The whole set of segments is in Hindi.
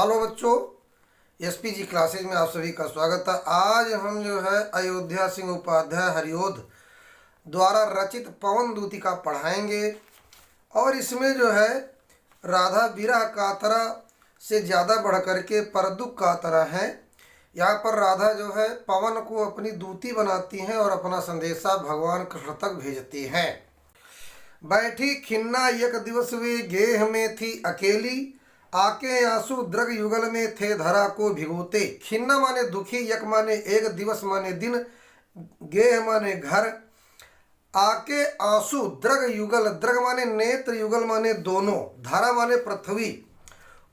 हेलो बच्चों, एसपीजी क्लासेज में आप सभी का स्वागत है। आज हम जो है अयोध्या सिंह उपाध्याय हरिओध द्वारा रचित पवन दूतिका पढ़ाएंगे। और इसमें जो है राधा विरह कातरा से ज़्यादा बढ़ करके परदुख कातरा है। यहाँ पर राधा जो है पवन को अपनी दूती बनाती हैं और अपना संदेशा भगवान कृष्ण तक भेजती हैं। बैठी खिन्ना एक दिवस वे गेह में थी अकेली, आके आंसू द्रग युगल में थे धरा को भिगोते। खिन्ना माने दुखी, यक माने एक, दिवस माने दिन, गेह माने घर, आके आंसू द्रग युगल, द्रग माने नेत्र, युगल माने दोनों, धरा माने पृथ्वी,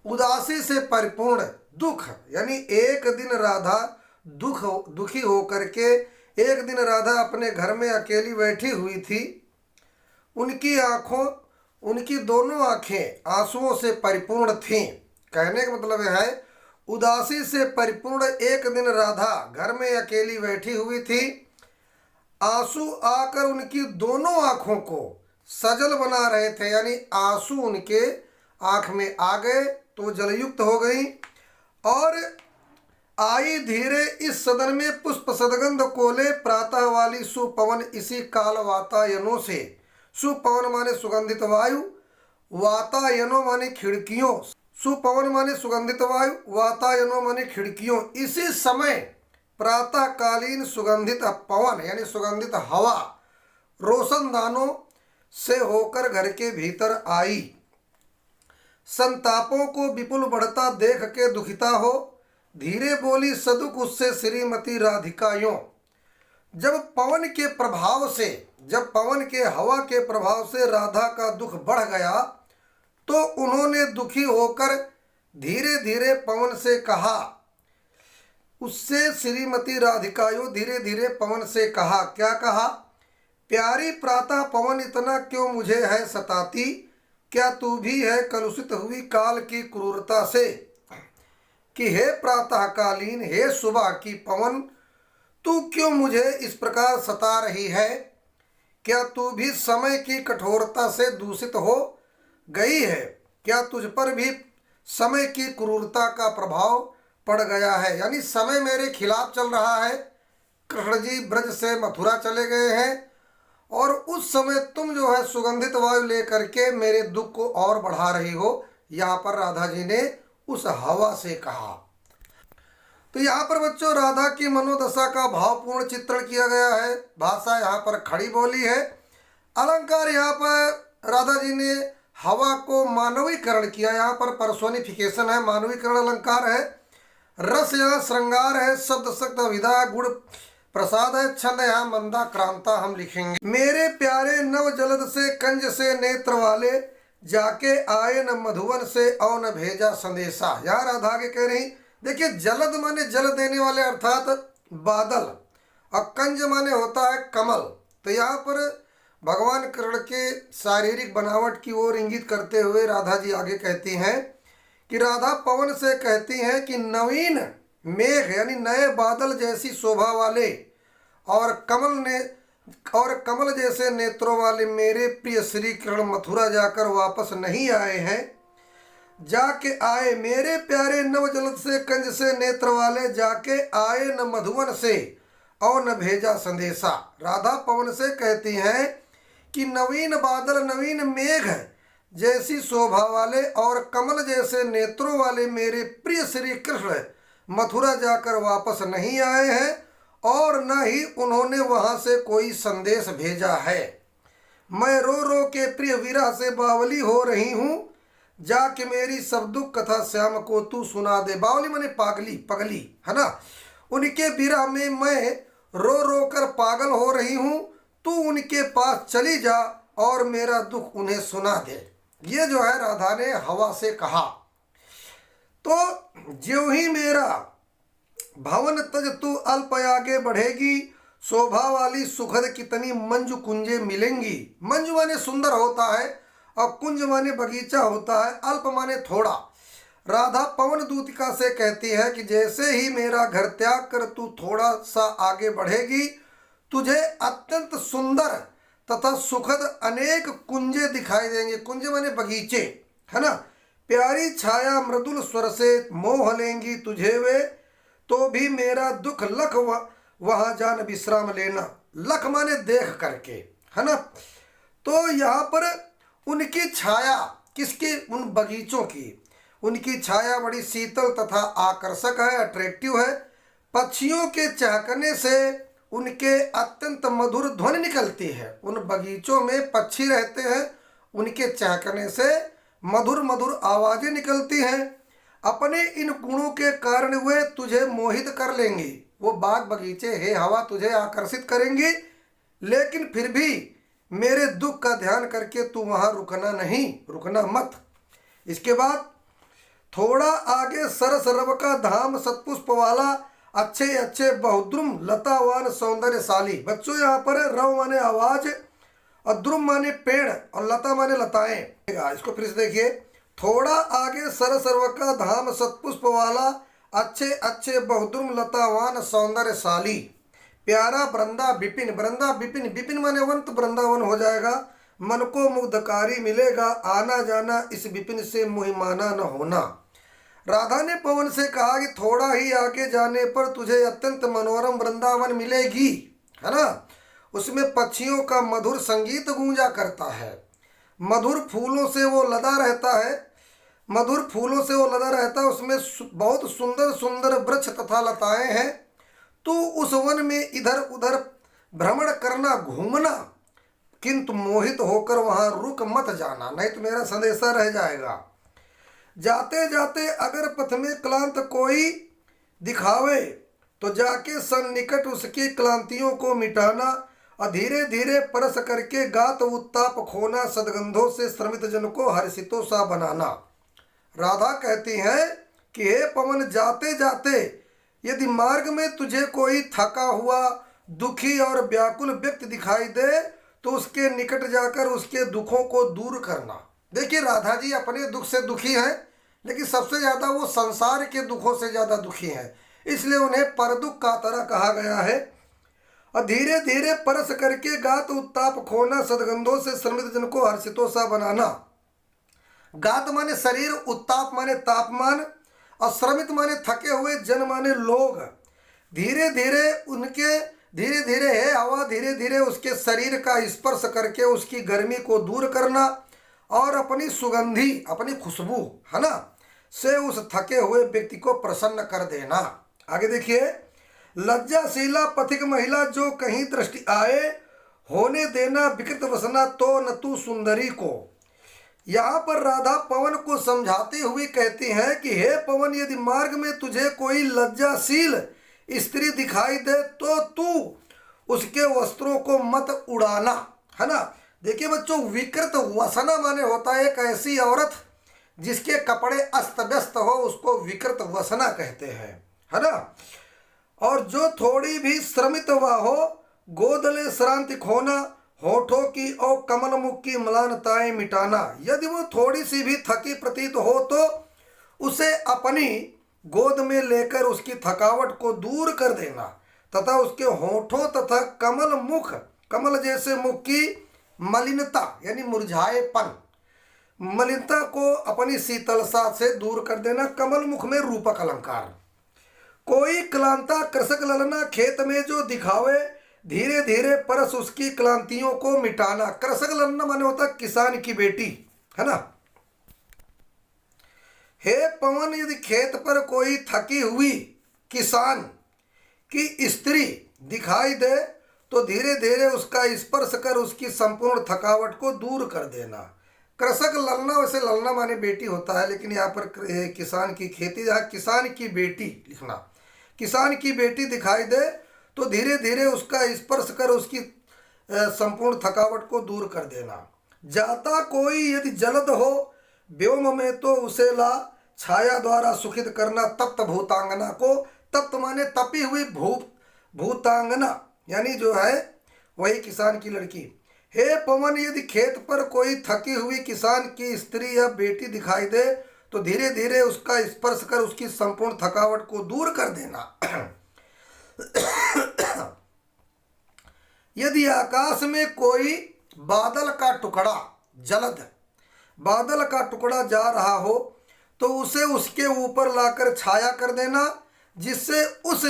उदासी से परिपूर्ण दुख। यानी एक दिन राधा दुखी होकर के एक दिन राधा अपने घर में अकेली बैठी हुई थी। उनकी दोनों आंखें आंसुओं से परिपूर्ण थीं। कहने का मतलब है उदासी से परिपूर्ण एक दिन राधा घर में अकेली बैठी हुई थी। आंसू आकर उनकी दोनों आंखों को सजल बना रहे थे, यानी आंसू उनके आंख में आ गए तो जलयुक्त हो गई। और आई धीरे इस सदन में पुष्प सदगंध कोले, प्रातः वाली सुपवन इसी काल वातायनों से। सुपवन माने सुगंधित वायु, वातायनो माने खिड़कियों, सुपवन माने सुगंधित वायु, वातायनो माने खिड़कियों। इसी समय प्रातःकालीन सुगंधित पवन यानी सुगंधित हवा रोशनदानों से होकर घर के भीतर आई। संतापों को विपुल बढ़ता देख के दुखिता हो, धीरे बोली सदुख उससे श्रीमती राधिकायों। जब पवन के प्रभाव से, जब पवन के हवा के प्रभाव से राधा का दुख बढ़ गया तो उन्होंने दुखी होकर धीरे धीरे पवन से कहा, उससे श्रीमती राधिकायों धीरे धीरे पवन से कहा। क्या कहा? प्यारी प्रातः पवन इतना क्यों मुझे है सताती, क्या तू भी है कलुषित हुई काल की क्रूरता से। कि हे प्रातःकालीन, हे सुबह की पवन, तू क्यों मुझे इस प्रकार सता रही है। क्या तू भी समय की कठोरता से दूषित हो गई है? क्या तुझ पर भी समय की क्रूरता का प्रभाव पड़ गया है? यानी समय मेरे खिलाफ चल रहा है। कृष्ण जी ब्रज से मथुरा चले गए हैं और उस समय तुम जो है सुगंधित वायु लेकर के मेरे दुख को और बढ़ा रही हो। यहाँ पर राधा जी ने उस हवा से कहा। तो यहाँ पर बच्चों राधा की मनोदशा का भावपूर्ण चित्रण किया गया है। भाषा यहाँ पर खड़ी बोली है। अलंकार यहाँ पर राधा जी ने हवा को मानवीकरण किया। यहाँ पर पर्सोनिफिकेशन है, मानवीकरण अलंकार है। रस यहाँ श्रृंगार है, शब्द शक्त विधा गुण प्रसाद है, छंद यहाँ मंदा क्रांता हम लिखेंगे। मेरे प्यारे नव जलद से कंज से नेत्र वाले, जाके आए न मधुवन से और न भेजा संदेशा। यहाँ राधा आगे कह रही, देखिए जलद माने जल देने वाले अर्थात बादल, और कंज माने होता है कमल। तो यहाँ पर भगवान कृष्ण के शारीरिक बनावट की ओर इंगित करते हुए राधा जी आगे कहती हैं कि राधा पवन से कहती हैं कि नवीन मेघ यानी नए बादल जैसी शोभा वाले और कमल जैसे नेत्रों वाले मेरे प्रिय श्री कृष्ण मथुरा जाकर वापस नहीं आए हैं। जाके आए मेरे प्यारे नव जलद से कंज से नेत्र वाले, जाके आए न मधुवन से और न भेजा संदेशा। राधा पवन से कहती हैं कि नवीन बादल, नवीन मेघ जैसी शोभा वाले और कमल जैसे नेत्रों वाले मेरे प्रिय श्री कृष्ण मथुरा जाकर वापस नहीं आए हैं और न ही उन्होंने वहां से कोई संदेश भेजा है। मैं रो रो के प्रिय विरह से बावली हो रही हूँ, जाके मेरी सब दुख कथा श्याम को तू सुना दे। बावली माने पागली, पगली है ना। उनके विरह में मैं रो रो कर पागल हो रही हूँ, तू उनके पास चली जा और मेरा दुख उन्हें सुना दे। ये जो है राधा ने हवा से कहा। तो ज्यों ही मेरा भवन तज तू अल्प आगे बढ़ेगी, शोभा वाली सुखद कितनी मंजू कुंजे मिलेंगी। मंजू माने सुंदर होता है और कुंज माने बगीचा होता है, अल्प माने थोड़ा। राधा पवन दूतिका से कहती है कि जैसे ही मेरा घर त्याग कर तू थोड़ा सा आगे बढ़ेगी, तुझे अत्यंत सुंदर तथा सुखद अनेक कुंजे दिखाई देंगे। कुंज माने बगीचे है ना। प्यारी छाया मृदुल स्वर से मोह लेंगी तुझे वे, तो भी मेरा दुख लख वहां जान विश्राम लेना। लख माने देख करके, है ना। तो यहाँ पर उनकी छाया, किसकी, उन बगीचों की, उनकी छाया बड़ी शीतल तथा आकर्षक है, अट्रैक्टिव है। पक्षियों के चहकने से उनके अत्यंत मधुर ध्वनि निकलती है। उन बगीचों में पक्षी रहते हैं, उनके चहकने से मधुर मधुर आवाजें निकलती हैं। अपने इन गुणों के कारण वे तुझे मोहित कर लेंगी। वो बाग बगीचे हे हवा तुझे आकर्षित करेंगी, लेकिन फिर भी मेरे दुख का ध्यान करके तू वहां रुकना नहीं, रुकना मत। इसके बाद थोड़ा आगे सरस रव का धाम सतपुष्प वाला, अच्छे अच्छे बहुद्रुम लतावान सौंदर्यशाली। बच्चों यहाँ पर रव माने आवाज और द्रुम माने पेड़ और लता माने लताएं। इसको फिर से देखिए, थोड़ा आगे सरस रव का धाम सतपुष्प वाला, अच्छे अच्छे बहुद्रुम लतावान सौंदर्यशाली, प्यारा वृंदा विपिन। वृंदा विपिन, विपिन माने वंत, वृंदावन हो जाएगा। मन को मुग्धकारी मिलेगा, आना जाना इस विपिन से मुहिमाना न होना। राधा ने पवन से कहा कि थोड़ा ही आगे जाने पर तुझे अत्यंत मनोरम वृंदावन मिलेगी, है ना। उसमें पक्षियों का मधुर संगीत गूंजा करता है, मधुर फूलों से वो लदा रहता है, मधुर फूलों से वो लदा रहता है। उसमें बहुत सुंदर सुंदर वृक्ष तथा लताएं हैं। तू उस वन में इधर उधर भ्रमण करना, घूमना, किंतु मोहित होकर वहां रुक मत जाना, नहीं तो मेरा संदेशा रह जाएगा। जाते जाते अगर पथ में क्लांत कोई दिखावे, तो जाके सन्निकट उसकी क्लांतियों को मिटाना, और धीरे धीरे परस करके गात उत्ताप खोना, सदगंधों से श्रमित जन को हर्षितों सा बनाना। राधा कहती हैं कि हे पवन, जाते जाते यदि मार्ग में तुझे कोई थका हुआ, दुखी और व्याकुल व्यक्ति दिखाई दे, तो उसके निकट जाकर उसके दुखों को दूर करना। देखिए, राधा जी अपने दुख से दुखी हैं, लेकिन सबसे ज़्यादा वो संसार के दुखों से ज़्यादा दुखी हैं, इसलिए उन्हें परदुख का तरह कहा गया है। और धीरे धीरे परस करके गात उत्ताप खोना, सदगंधों से श्रमित जन को हर्षितों सा बनाना। गात माने शरीर, उत्ताप माने तापमान, और श्रमित माने थके हुए, जन माने लोग। धीरे धीरे उनके, धीरे धीरे है हवा, धीरे धीरे उसके शरीर का स्पर्श करके उसकी गर्मी को दूर करना, और अपनी सुगंधी, अपनी खुशबू, है ना, से उस थके हुए व्यक्ति को प्रसन्न कर देना। आगे देखिए, लज्जाशीला पथिक महिला जो कहीं दृष्टि आए, होने देना विकृत वसना तो न तू सुंदरी को। यहाँ पर राधा पवन को समझाती हुई कहती हैं कि हे पवन, यदि मार्ग में तुझे कोई लज्जाशील स्त्री दिखाई दे, तो तू उसके वस्त्रों को मत उड़ाना, है ना। देखिए बच्चों, विकृत वसना माने होता है एक ऐसी औरत जिसके कपड़े अस्त व्यस्त हो, उसको विकृत वसना कहते हैं, है ना। और जो थोड़ी भी श्रमित हुआ हो, गोदले श्रांति खोना, होठों की और कमल मुख की म्लानताएं मिटाना। यदि वो थोड़ी सी भी थकी प्रतीत हो, तो उसे अपनी गोद में लेकर उसकी थकावट को दूर कर देना, तथा उसके होठों तथा कमल मुख, कमल जैसे मुख की मलिनता यानी मुरझाएपन, मलिनता को अपनी शीतलता से दूर कर देना। कमल मुख में रूपक अलंकार। कोई क्लांता कृषक ललना, खेत में जो दिखावे, धीरे धीरे परस उसकी क्लांतियों को मिटाना। कृषक ललना माने होता किसान की बेटी, है ना। हे पवन, यदि खेत पर कोई थकी हुई किसान की स्त्री दिखाई दे, तो धीरे धीरे उसका स्पर्श कर उसकी संपूर्ण थकावट को दूर कर देना। कृषक ललना, वैसे ललना माने बेटी होता है, लेकिन यहाँ पर किसान की खेती, जहाँ किसान की बेटी लिखना, किसान की बेटी दिखाई दे तो धीरे धीरे उसका स्पर्श कर उसकी संपूर्ण थकावट को दूर कर देना। जाता कोई यदि जलद हो व्योम में, तो उसे ला छाया द्वारा सुखित करना। तप्त भूतांगना को, तप्त माने तपी हुई, भूतांगना यानी जो है वही किसान की लड़की। हे पवन, यदि खेत पर कोई थकी हुई किसान की स्त्री या बेटी दिखाई दे, तो धीरे धीरे उसका स्पर्श कर उसकी संपूर्ण थकावट को दूर कर देना। यदि आकाश में कोई बादल का टुकड़ा, जलद बादल का टुकड़ा जा रहा हो, तो उसे उसके ऊपर लाकर छाया कर देना, जिससे उस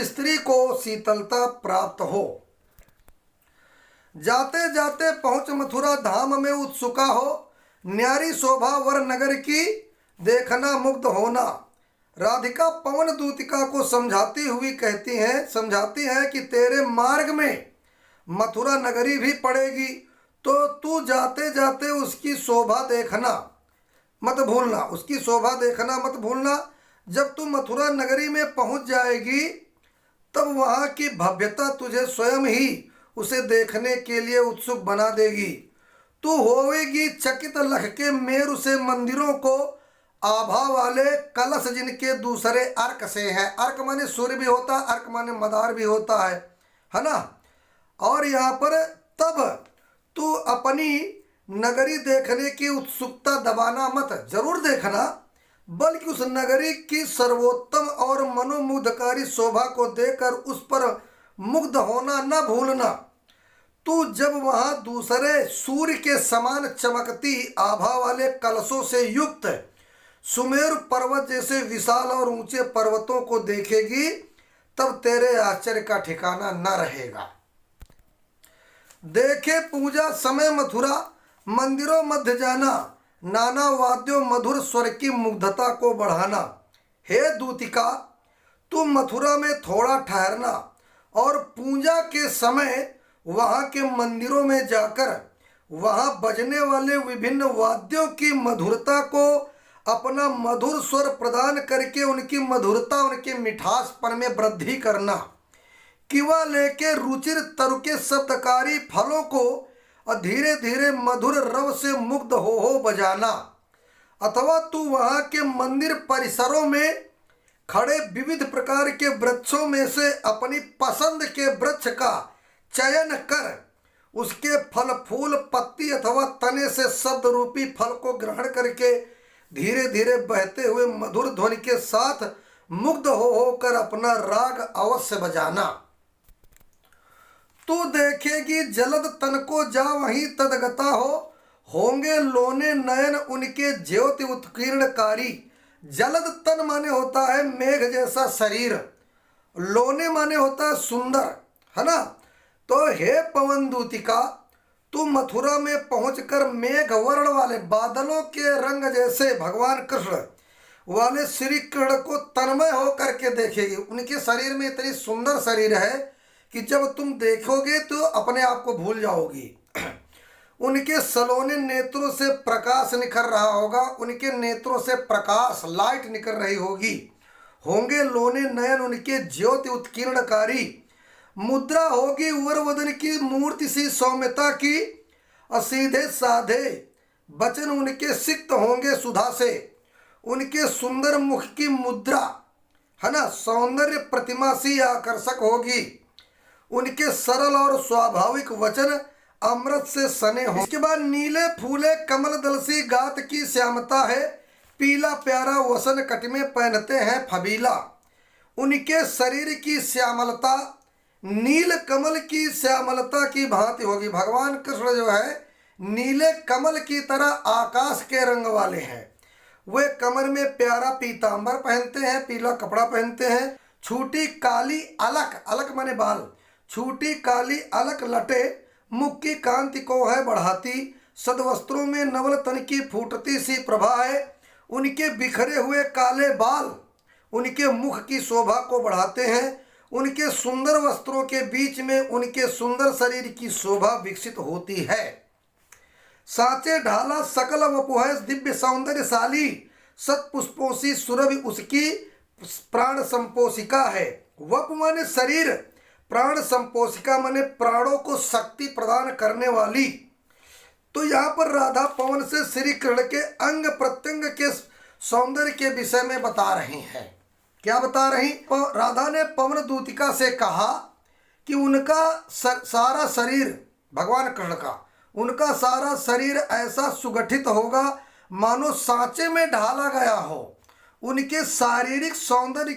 स्त्री को शीतलता प्राप्त हो। जाते जाते पहुंच मथुरा धाम में उत्सुका हो, न्यारी शोभा वर नगर की देखना मुग्ध होना। राधिका पवन दूतिका को समझाती है कि तेरे मार्ग में मथुरा नगरी भी पड़ेगी, तो तू जाते जाते उसकी शोभा देखना मत भूलना। जब तू मथुरा नगरी में पहुंच जाएगी तब वहां की भव्यता तुझे स्वयं ही उसे देखने के लिए उत्सुक बना देगी। तू होवेगी चकित लख के मेरु से मंदिरों को आभा वाले कलश जिनके दूसरे अर्क से है। अर्क माने सूर्य भी होता है, अर्क माने मदार भी होता है ना। और यहाँ पर तब तू अपनी नगरी देखने की उत्सुकता दबाना मत, जरूर देखना, बल्कि उस नगरी की सर्वोत्तम और मनोमुग्धकारी शोभा को देखकर उस पर मुग्ध होना न भूलना। तू जब वहां दूसरे सूर्य के समान चमकती आभा वाले कलशों से युक्त सुमेरु पर्वत जैसे विशाल और ऊंचे पर्वतों को देखेगी, तब तेरे आश्चर्य का ठिकाना न रहेगा। देखे पूजा समय मथुरा मंदिरों मध्य जाना, नाना वाद्यों मधुर स्वर की मुग्धता को बढ़ाना। हे दूतिका, तुम मथुरा में थोड़ा ठहरना और पूजा के समय वहाँ के मंदिरों में जाकर वहाँ बजने वाले विभिन्न वाद्यों की मधुरता को अपना मधुर स्वर प्रदान करके उनकी मधुरता, उनके मिठासपन में वृद्धि करना। किवा लेके रुचिर तरु के शब्दकारी फलों को धीरे धीरे मधुर रव से मुग्ध हो बजाना। अथवा तू वहाँ के मंदिर परिसरों में खड़े विविध प्रकार के वृक्षों में से अपनी पसंद के वृक्ष का चयन कर उसके फल फूल पत्ती अथवा तने से शब्द रूपी फल को ग्रहण करके धीरे धीरे बहते हुए मधुर ध्वनि के साथ मुग्ध होकर अपना राग अवश्य बजाना। तू देखेगी जलद तन को जा वहीं तदगता होंगे लोने नयन उनके ज्योति उत्कीर्णकारी। जलद तन माने होता है मेघ जैसा शरीर, लोने माने होता है सुंदर, है ना। तो हे पवन दूतिका, तू मथुरा में पहुंचकर मेघ वर्ण वाले बादलों के रंग जैसे भगवान कृष्ण वाले श्री कृष्ण को तन्मय होकर के देखेगी। उनके शरीर में इतनी सुंदर शरीर है कि जब तुम देखोगे तो अपने आप को भूल जाओगी। उनके सलोने नेत्रों से प्रकाश निखर रहा होगा, उनके नेत्रों से प्रकाश लाइट निकल रही होगी। होंगे लोने नयन उनके ज्योति उत्कीर्णकारी। मुद्रा होगी वर वदन की मूर्ति सी सौम्यता की। सीधे साधे वचन उनके सिक्त होंगे सुधा से। उनके सुंदर मुख की मुद्रा, है ना, सौंदर्य प्रतिमा सी आकर्षक होगी। उनके सरल और स्वाभाविक वचन अमृत से सने हो। इसके बाद नीले फूले कमल दल सी गात की श्यामता है। पीला प्यारा वसन कट में पहनते हैं फबीला। उनके शरीर की श्यामलता नील कमल की श्यामलता की भांति होगी। भगवान कृष्ण जो है नीले कमल की तरह आकाश के रंग वाले हैं। वे कमर में प्यारा पीतांबर पहनते हैं, पीला कपड़ा पहनते हैं। छोटी काली अलक, अलक माने बाल, छोटी काली अलक लटे मुख की कांति को है बढ़ाती। सदवस्त्रों में नवल तन की फूटती सी प्रभा है। उनके बिखरे हुए काले बाल उनके मुख की शोभा को बढ़ाते हैं। उनके सुंदर वस्त्रों के बीच में उनके सुंदर शरीर की शोभा विकसित होती है। साचे ढाला सकल वपुह दिव्य सौंदर्यशाली। सत पुष्पों सी सुरभि उसकी प्राण संपोषिका है। वप माने शरीर, प्राण संपोषिका माने प्राणों को शक्ति प्रदान करने वाली। तो यहाँ पर राधा पवन से श्री कृष्ण के अंग प्रत्यंग के सौंदर्य के विषय में बता रही हैं। क्या बता रही? राधा ने पवन दूतिका से कहा कि उनका सारा शरीर, भगवान कृष्ण का उनका सारा शरीर ऐसा सुगठित होगा मानो सांचे में ढाला गया हो। उनके शारीरिक सौंदर्य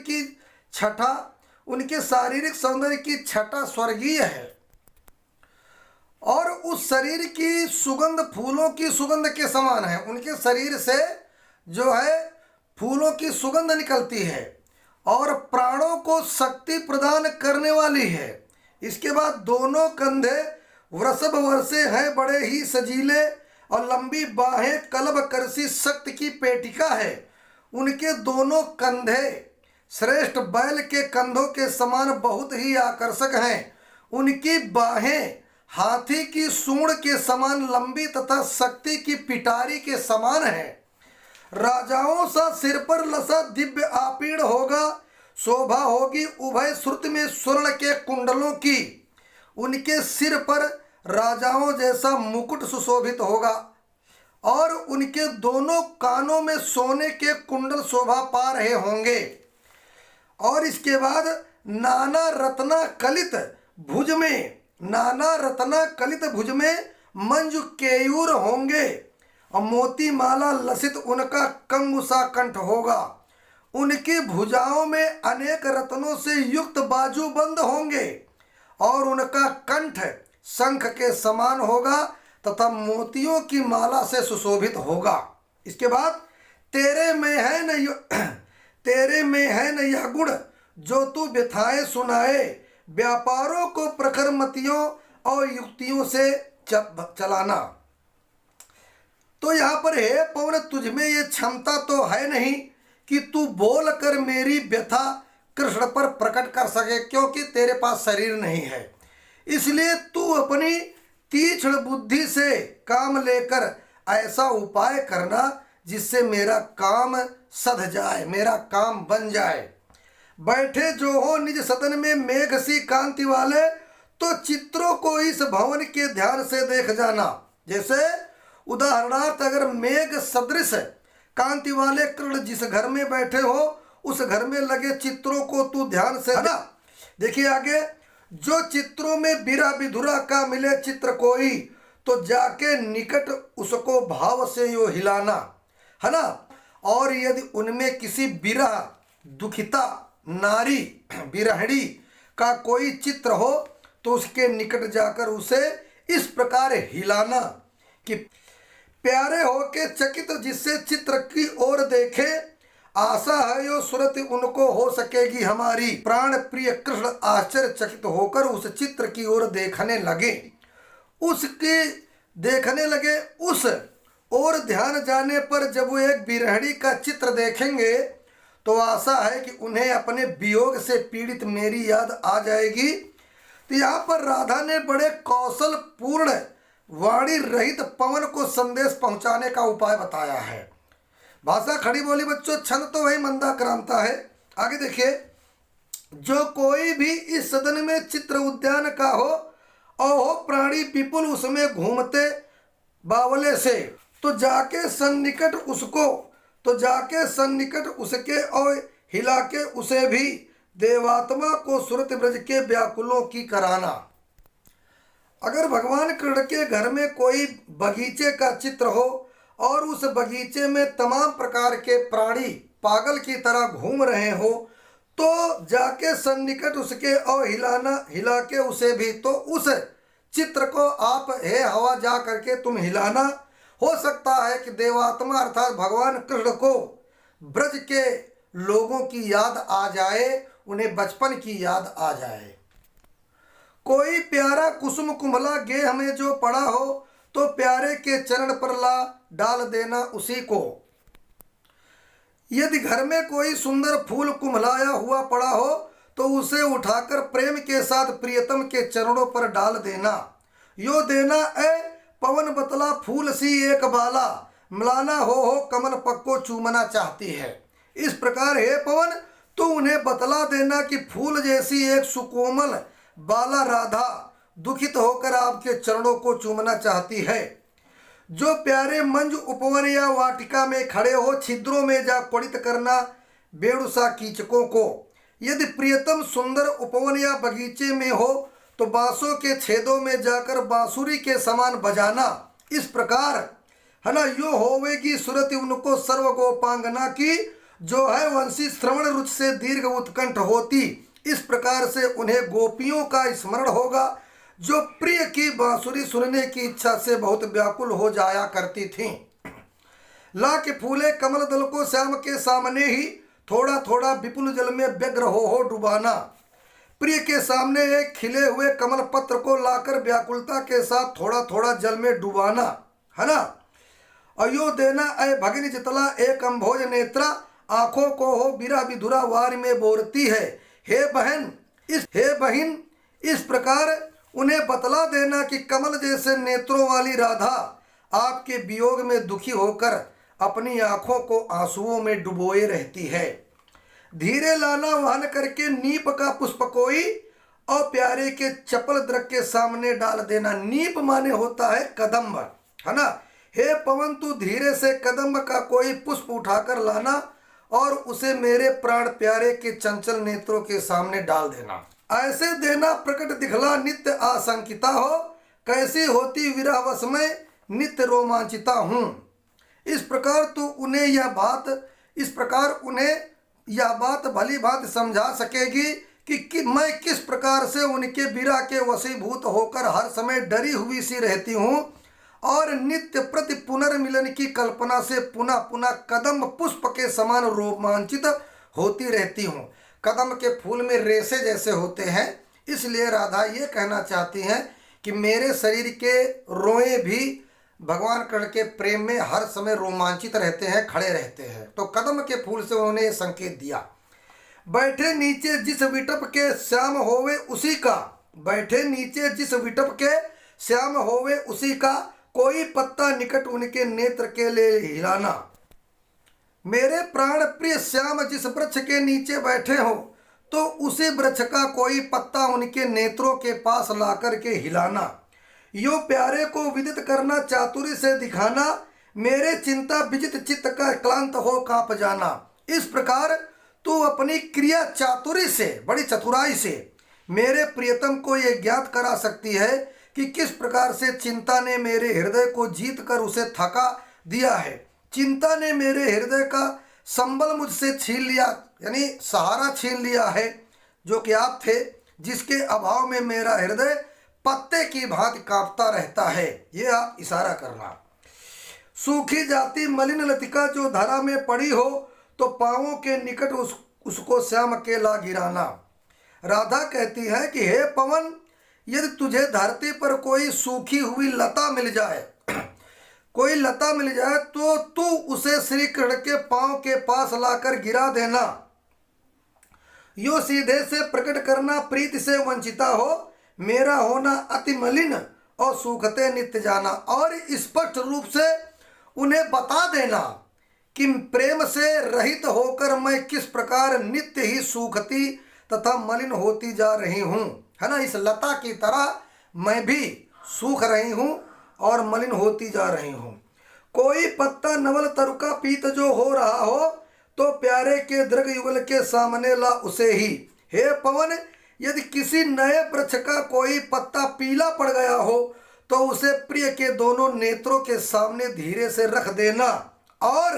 की छटा स्वर्गीय है और उस शरीर की सुगंध फूलों की सुगंध के समान है। उनके शरीर से जो है फूलों की सुगंध निकलती है और प्राणों को शक्ति प्रदान करने वाली है। इसके बाद दोनों कंधे वृषभ वर्षे हैं, बड़े ही सजीले, और लंबी बाहें कलब करसी शक्ति की पेटिका है। उनके दोनों कंधे श्रेष्ठ बैल के कंधों के समान बहुत ही आकर्षक हैं। उनकी बाहें हाथी की सूंड के समान लंबी तथा शक्ति की पिटारी के समान है। राजाओं सा सिर पर लसा दिव्य आपीड़ होगा, शोभा होगी उभय श्रुत में स्वर्ण के कुंडलों की। उनके सिर पर राजाओं जैसा मुकुट सुशोभित होगा और उनके दोनों कानों में सोने के कुंडल शोभा पा रहे होंगे। और इसके बाद नाना रत्ना कलित भुज में मंजू केयूर होंगे और मोती माला लसित उनका कंगुसा कंठ होगा। उनकी भुजाओं में अनेक रत्नों से युक्त बाजूबंद होंगे और उनका कंठ शंख के समान होगा तथा मोतियों की माला से सुशोभित होगा। इसके बाद तेरे में है न यह गुण जो तू व्यथाएं सुनाए, व्यापारों को प्रखर मतियों और युक्तियों से चलाना। तो यहाँ पर है पवन, तुझ में ये क्षमता तो है नहीं कि तू बोल कर मेरी व्यथा कृष्ण पर प्रकट कर सके, क्योंकि तेरे पास शरीर नहीं है। इसलिए तू अपनी तीक्ष्ण बुद्धि से काम लेकर ऐसा उपाय करना जिससे मेरा काम सध जाए, मेरा काम बन जाए। बैठे जो हो निज सदन में मेघ सी कांति वाले, तो चित्रों को इस भवन के ध्यान से देख जाना। जैसे उदाहरणार्थ अगर मेघ सदृश कांति वाले कृष्ण जिस घर में बैठे हो उस घर में लगे चित्रों को तू ध्यान से ना। देखिए आगे, जो चित्रों में विरह विधुरा का मिले चित्र कोई, तो जाके निकट उसको भाव से यो हिलाना, है ना। और यदि उनमें किसी विरह दुखिता नारी विरहणी का कोई चित्र हो तो उसके निकट जाकर उसे इस प्रकार हिलाना कि प्यारे होके चकित जिससे चित्र की ओर देखे, आशा है यो सुरति उनको हो सकेगी हमारी। प्राण प्रिय कृष्ण आश्चर्यचकित होकर उस चित्र की ओर देखने लगे। उस और ध्यान जाने पर जब वो एक विरहणी का चित्र देखेंगे तो आशा है कि उन्हें अपने वियोग से पीड़ित मेरी याद आ जाएगी। तो यहाँ पर राधा ने बड़े कौशल पूर्ण वाणी रहित पवन को संदेश पहुंचाने का उपाय बताया है। भाषा खड़ी बोली बच्चों, छंद तो वही मंदाक्रांता है। आगे देखिए, जो कोई भी इस सदन में चित्र उद्यान का हो और हो प्राणी विपुल उसमें घूमते बावले से, तो जाके सन्निकट उसके और हिला के उसे भी देवात्मा को सुरत ब्रज के व्याकुलों की कराना। अगर भगवान कृष्ण के घर में कोई बगीचे का चित्र हो और उस बगीचे में तमाम प्रकार के प्राणी पागल की तरह घूम रहे हो, तो जाके सन्निकट उसके और हिला के उसे भी, तो उस चित्र को आप हे हवा जा करके तुम हिलाना। हो सकता है कि देवात्मा अर्थात भगवान कृष्ण को ब्रज के लोगों की याद आ जाए, उन्हें बचपन की याद आ जाए। कोई प्यारा कुसुम कुमला गेह में जो पड़ा हो, तो प्यारे के चरण पर ला डाल देना उसी को। यदि घर में कोई सुंदर फूल कुम्हलाया हुआ पड़ा हो, तो उसे उठाकर प्रेम के साथ प्रियतम के चरणों पर डाल देना। यो देना ए पवन बतला फूल सी एक बाला, मलाना हो कमल पक्को चूमना चाहती है। इस प्रकार हे पवन, तो उन्हें बतला देना कि फूल जैसी एक सुकोमल बाला राधा दुखित होकर आपके चरणों को चूमना चाहती है। जो प्यारे मंज उपवन या वाटिका में खड़े हो, छिद्रों में जा क्वड़ित करना बेड़ुसा कीचकों को। यदि प्रियतम सुंदर उपवन या बगीचे में हो, तो बांसों के छेदों में जाकर बांसुरी के समान बजाना। इस प्रकार है ना, यो होवेगी सुरति उनको सर्व गोपांगना की, जो है वंशी श्रवण रुच से दीर्घ उत्कंठ होती। इस प्रकार से उन्हें गोपियों का स्मरण होगा, जो प्रिय की बांसुरी सुनने की इच्छा से बहुत व्याकुल हो जाया करती थीं। ला के फूले कमल दल को श्याम के सामने ही, थोड़ा थोड़ा विपुल जल में व्यग्र हो डुबाना। प्रिय के सामने एक खिले हुए कमल पत्र को लाकर व्याकुलता के साथ थोड़ा थोड़ा जल में डुबाना, है ना। अयो देना अय भगिनी जितला एक अम्भोज नेत्रा, आंखों को हो बिरा विधुरा वार में बोरती है। हे बहन इस प्रकार उन्हें बतला देना कि कमल जैसे नेत्रों वाली राधा आपके वियोग में दुखी होकर अपनी आंखों को आंसुओं में डुबोए रहती है। धीरे लाना वहन करके नीप का पुष्प कोई, और प्यारे के चपल दृक के सामने डाल देना। नीप माने होता है कदम्ब, है ना। हे पवन तू धीरे से कदम्ब का कोई पुष्प उठाकर लाना और उसे मेरे प्राण प्यारे के चंचल नेत्रों के सामने डाल देना। ऐसे देना प्रकट दिखला नित्य आशंकिता हो, कैसी होती विरहवश में नित्य रोमांचिता हूँ। इस प्रकार तू उन्हें यह बात भली भांति समझा सकेगी कि मैं किस प्रकार से उनके विरह के वशीभूत होकर हर समय डरी हुई सी रहती हूँ और नित्य प्रति पुनर्मिलन की कल्पना से पुनः पुनः कदम पुष्प के समान रोमांचित होती रहती हूँ। कदम के फूल में रेशे जैसे होते हैं, इसलिए राधा ये कहना चाहती हैं कि मेरे शरीर के रोए भी भगवान कृष्ण के प्रेम में हर समय रोमांचित रहते हैं, खड़े रहते हैं। तो कदम के फूल से उन्होंने ये संकेत दिया। बैठे नीचे जिस विटप के श्याम होवे उसी का, बैठे नीचे जिस विटप के श्याम होवे उसी का, कोई पत्ता निकट उनके नेत्र के ले हिलाना। मेरे प्राण प्रिय श्याम जिस वृक्ष के नीचे बैठे हो तो उसी वृक्ष का कोई पत्ता उनके नेत्रों के पास लाकर के हिलाना। यो प्यारे को विदित करना चातुरी से दिखाना, मेरे चिंता विजित चित्त का क्लांत हो कांप जाना। इस प्रकार तू अपनी क्रिया चातुरी से, बड़ी चतुराई से मेरे प्रियतम को ये ज्ञात करा सकती है कि किस प्रकार से चिंता ने मेरे हृदय को जीत कर उसे थका दिया है। चिंता ने मेरे हृदय का संबल मुझसे छीन लिया, यानी सहारा छीन लिया है, जो कि आप थे, जिसके अभाव में मेरा हृदय पत्ते की भांति कांपता रहता है। ये आप इशारा करना। सूखी जाती मलिन लतिका जो धरा में पड़ी हो तो पांवों के निकट उसको श्याम के ला गिराना। राधा कहती है कि हे पवन, यदि तुझे धरती पर कोई सूखी हुई लता मिल जाए तो तू उसे श्री कृष्ण के पांव के पास लाकर गिरा देना। यो सीधे से प्रकट करना प्रीति से वंचिता हो, मेरा होना अति मलिन और सूखते नित्य जाना। और स्पष्ट रूप से उन्हें बता देना कि प्रेम से रहित होकर मैं किस प्रकार नित्य ही सूखती तथा मलिन होती जा रही हूँ, है ना। इस लता की तरह मैं भी सूख रही हूँ और मलिन होती जा रही हूँ। कोई पत्ता नवल तरुका पीत जो हो रहा हो तो प्यारे के दृग युगल के सामने ला उसे ही। हे पवन, यदि किसी नए वृक्ष का कोई पत्ता पीला पड़ गया हो तो उसे प्रिय के दोनों नेत्रों के सामने धीरे से रख देना और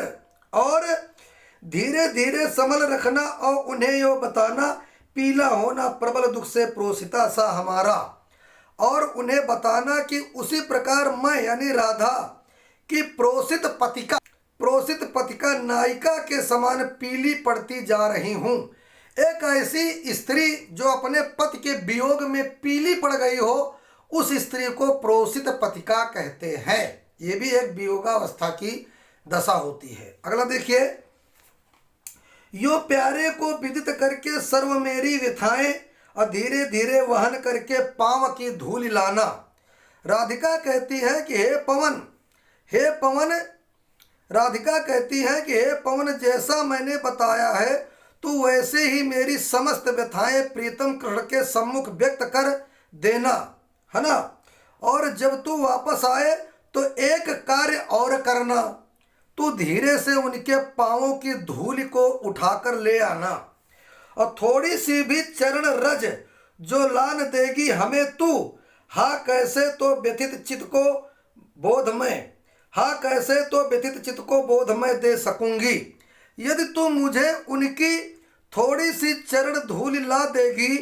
धीरे धीरे संभल रखना और उन्हें यो बताना, पीला होना प्रबल दुख से प्रोसिता सा हमारा। और उन्हें बताना कि उसी प्रकार मैं यानी राधा की प्रोसित पतिका नायिका के समान पीली पड़ती जा रही हूँ। एक ऐसी स्त्री जो अपने पति के वियोग में पीली पड़ गई हो, उस स्त्री को प्रोसित पतिका कहते हैं। ये भी एक वियोगावस्था की दशा होती है। अगला देखिए, यो प्यारे को विदित करके सर्व मेरी व्यथाएं और धीरे धीरे वहन करके पांव की धूल लाना। राधिका कहती है कि राधिका कहती है कि हे पवन, जैसा मैंने बताया है तू वैसे ही मेरी समस्त व्यथाएं प्रीतम कृष्ण के सम्मुख व्यक्त कर देना, है ना। और जब तू वापस आए तो एक कार्य और करना, तू धीरे से उनके पांवों की धूल को उठाकर ले आना और थोड़ी सी भी चरण रज जो लान देगी हमें तू, हाँ कैसे तो व्यथित चित्त को बोधमय दे सकूंगी। यदि तू मुझे उनकी थोड़ी सी चरण धूल ला देगी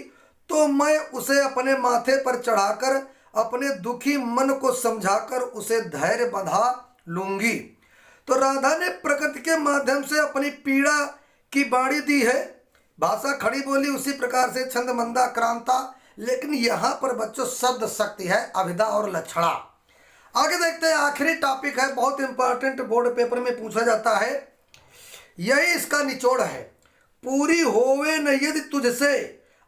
तो मैं उसे अपने माथे पर चढ़ाकर अपने दुखी मन को समझाकर उसे धैर्य बंधा लूंगी तो राधा ने प्रकृति के माध्यम से अपनी पीड़ा की बाणी दी है। भाषा खड़ी बोली उसी प्रकार से छंद मंदा क्रांता, लेकिन यहाँ पर बच्चों शब्द शक्ति है, अभिधा और लक्षणा। आगे देखते हैं, आखिरी टॉपिक है, बहुत इंपॉर्टेंट, बोर्ड पेपर में पूछा जाता है, यही इसका निचोड़ है। पूरी होवे न यदि तुझसे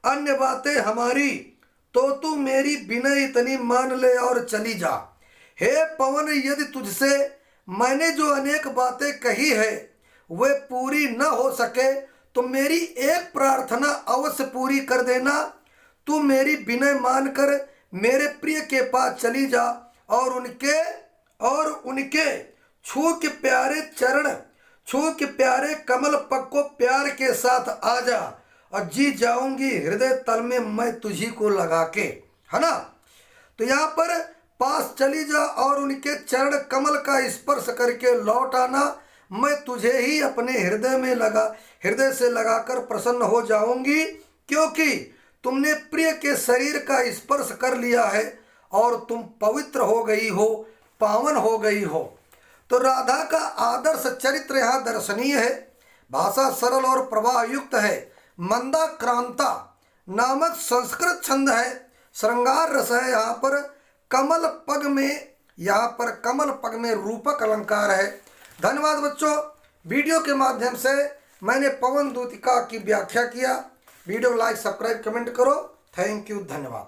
अन्य बातें हमारी, तो तू मेरी विनय इतनी मान ले और चली जा। हे पवन, यदि तुझसे मैंने जो अनेक बातें कही है वे पूरी न हो सके तो मेरी एक प्रार्थना अवश्य पूरी कर देना। तू मेरी विनय मानकर मेरे प्रिय के पास चली जा और उनके छू के प्यारे चरण, छू के प्यारे कमल पग को प्यार के साथ आ जा और जी जाऊंगी हृदय तल में मैं तुझी को लगा के, है ना। तो यहाँ पर पास चली जा और उनके चरण कमल का स्पर्श करके लौट आना, मैं तुझे ही अपने हृदय से लगाकर प्रसन्न हो जाऊंगी, क्योंकि तुमने प्रिय के शरीर का स्पर्श कर लिया है और तुम पवित्र हो गई हो, पावन हो गई हो। तो राधा का आदर्श चरित्र यहाँ दर्शनीय है। भाषा सरल और प्रवाह युक्त है। मंदा क्रांता नामक संस्कृत छंद है। श्रृंगार रस है। यहाँ पर कमल पग में रूपक अलंकार है। धन्यवाद बच्चों। वीडियो के माध्यम से मैंने पवन दूतिका की व्याख्या किया। वीडियो लाइक, सब्सक्राइब, कमेंट करो। थैंक यू, धन्यवाद।